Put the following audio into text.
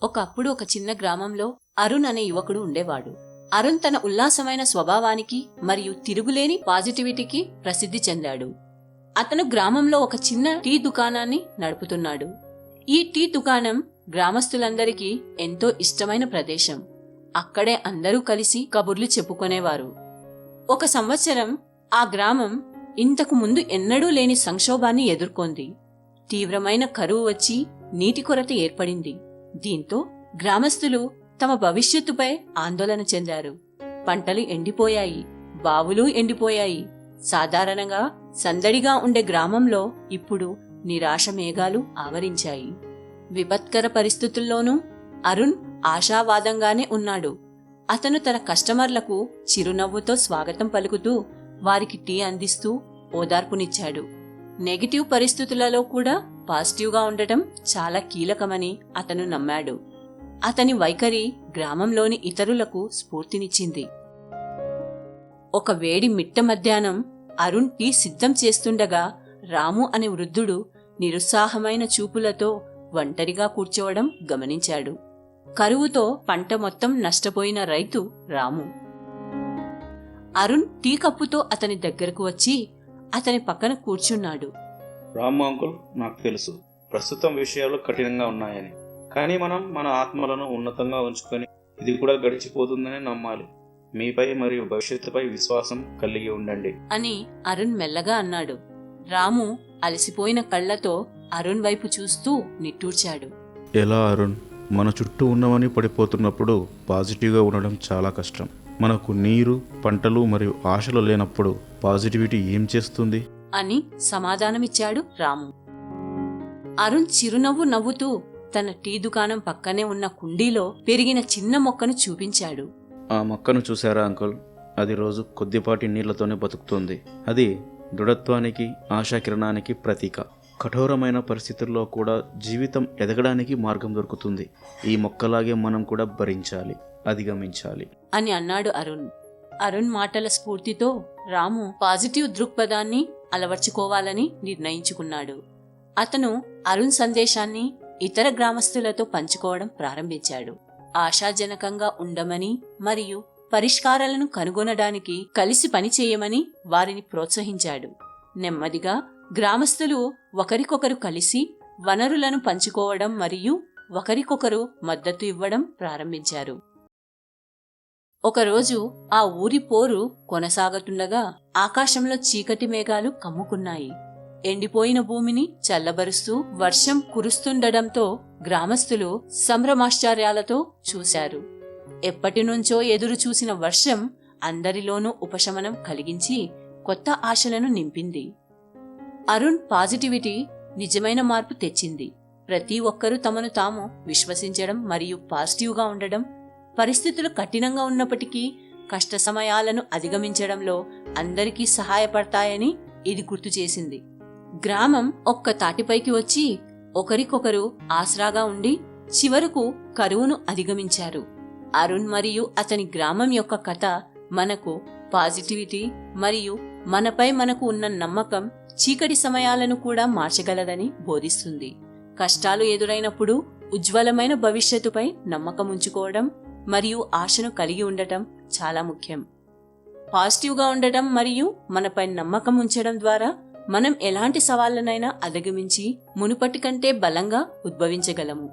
ఒకప్పుడు ఒక చిన్న గ్రామంలో అరుణ్ అనే యువకుడు ఉండేవాడు. అరుణ్ తన ఉల్లాసమైన స్వభావానికి మరియు తిరుగులేని పాజిటివిటీకి ప్రసిద్ధి చెందాడు. అతను గ్రామంలో ఒక చిన్న టీ దుకాణాన్ని నడుపుతున్నాడు. ఈ టీ దుకాణం గ్రామస్తులందరికీ ఎంతో ఇష్టమైన ప్రదేశం. అక్కడే అందరూ కలిసి కబుర్లు చెప్పుకునేవారు. ఒక సంవత్సరం ఆ గ్రామం ఇంతకు ముందు ఎన్నడూ లేని సంక్షోభాన్ని ఎదుర్కొంది. తీవ్రమైన కరువు వచ్చి నీటి కొరత ఏర్పడింది. దీంతో గ్రామస్తులు తమ భవిష్యత్తుపై ఆందోళన చెందారు. పంటలు ఎండిపోయాయి, బావులు ఎండిపోయాయి. సాధారణంగా సందడిగా ఉండే గ్రామంలో ఇప్పుడు నిరాశ మేఘాలు ఆవరించాయి. విపత్కర పరిస్థితుల్లోనూ అరుణ్ ఆశావాదంగానే ఉన్నాడు. అతను తన కస్టమర్లకు చిరునవ్వుతో స్వాగతం పలుకుతూ వారికి టీ అందిస్తూ ఓదార్పునిచ్చాడు. నెగిటివ్ పరిస్థితులలో కూడా పాజిటివ్గా ఉండటం చాలా కీలకమని అతను నమ్మాడు. అతని వైఖరి గ్రామంలోని ఇతరులకు స్ఫూర్తినిచ్చింది. ఒక వేడి మిట్ట మధ్యాహ్నం అరుణ్ టీ సిద్ధం చేస్తుండగా రాము అనే వృద్ధుడు నిరుత్సాహమైన చూపులతో ఒంటరిగా కూర్చోవడం గమనించాడు. కరువుతో పంట మొత్తం నష్టపోయిన రైతు రాము. అరుణ్ టీ కప్పుతో అతని దగ్గరకు వచ్చి అతని పక్కన కూర్చున్నాడు. రాము అంకుల్, నాకు తెలుసు ప్రస్తుతం విషయాలు కఠినంగా ఉన్నాయని, కానీ మనం మన ఆత్మలను ఉన్నతంగా ఉంచుకొని ఇది కూడా గడిచిపోతుందని నమ్మాలి. మీపై మరియు భవిష్యత్తుపై విశ్వాసం కలిగి ఉండండి అని అరుణ్ మెల్లగా అన్నాడు. రాము అలసిపోయిన కళ్లతో అరుణ్ వైపు చూస్తూ నిట్టూర్చాడు. ఎలా అరుణ్, మన చుట్టూ ఉన్నవని పడిపోతున్నప్పుడు పాజిటివ్గా ఉండడం చాలా కష్టం. మనకు నీరు, పంటలు మరియు ఆశలు లేనప్పుడు పాజిటివిటీ ఏం చేస్తుంది అని సమాధానమిచ్చాడు రాము. అరుణ్ చిరునవ్వు నవ్వుతూ తన టీ దుకాణం పక్కనే ఉన్న కుండీలో పెరిగిన చిన్న మొక్కను చూపించాడు. ఆ మొక్కను చూశారా అంకుల్, అది రోజు కొద్దిపాటి నీళ్లతోనే బతుకుతుంది. అది దృఢత్వానికి, ఆశాకిరణానికి ప్రతీక. కఠోరమైన పరిస్థితుల్లో కూడా జీవితం ఎదగడానికి మార్గం దొరుకుతుంది. ఈ మొక్కలాగే మనం కూడా భరించాలి, అధిగమించాలి అని అన్నాడు అరుణ్. అరుణ్ మాటల స్ఫూర్తితో రాము పాజిటివ్ దృక్పథాన్ని అలవర్చుకోవాలని నిర్ణయించుకున్నాడు. అతను అరుణ్ సందేశాన్ని ఇతర గ్రామస్తులతో పంచుకోవడం ప్రారంభించాడు. ఆశాజనకంగా ఉండమని మరియు పరిష్కారాలను కనుగొనడానికి కలిసి పనిచేయమని వారిని ప్రోత్సహించాడు. నెమ్మదిగా గ్రామస్తులు ఒకరికొకరు కలిసి వనరులను పంచుకోవడం మరియు ఒకరికొకరు మద్దతు ఇవ్వడం ప్రారంభించారు. ఒకరోజు ఆ ఊరి పోరు కొనసాగుతుండగా ఆకాశంలో చీకటి మేఘాలు కమ్ముకున్నాయి. ఎండిపోయిన భూమిని చల్లబరుస్తూ వర్షం కురుస్తుండటంతో గ్రామస్తులు సంభ్రమాశ్చర్యాలతో చూశారు. ఎప్పటినుంచో ఎదురు చూసిన వర్షం అందరిలోనూ ఉపశమనం కలిగించి కొత్త ఆశలను నింపింది. అరుణ్ పాజిటివిటీ నిజమైన మార్పు తెచ్చింది. ప్రతి ఒక్కరూ తమను తాము విశ్వసించడం మరియు పాజిటివ్గా ఉండడం పరిస్థితులు కఠినంగా ఉన్నప్పటికీ కష్ట సమయాలను అధిగమించడంలో అందరికీ సహాయపడతాయని ఇది గుర్తు చేసింది. గ్రామం ఒక్క తాటిపైకి వచ్చి ఒకరికొకరు ఆసరాగా ఉండి చివరకు కరువును అధిగమించారు. అరుణ్ మరియు అతని గ్రామం యొక్క కథ మనకు పాజిటివిటీ మరియు మనపై మనకు ఉన్న నమ్మకం చీకటి సమయాలను కూడా మార్చగలదని బోధిస్తుంది. కష్టాలు ఎదురైనప్పుడు ఉజ్వలమైన భవిష్యత్తుపై నమ్మకం ఉంచుకోవడం మరియు ఆశను కలిగి ఉండటం చాలా ముఖ్యం. పాజిటివ్గా ఉండటం మరియు మనపై నమ్మకం ఉంచడం ద్వారా మనం ఎలాంటి సవాళ్లనైనా అధిగమించి మునుపటి కంటే బలంగా ఉద్భవించగలము.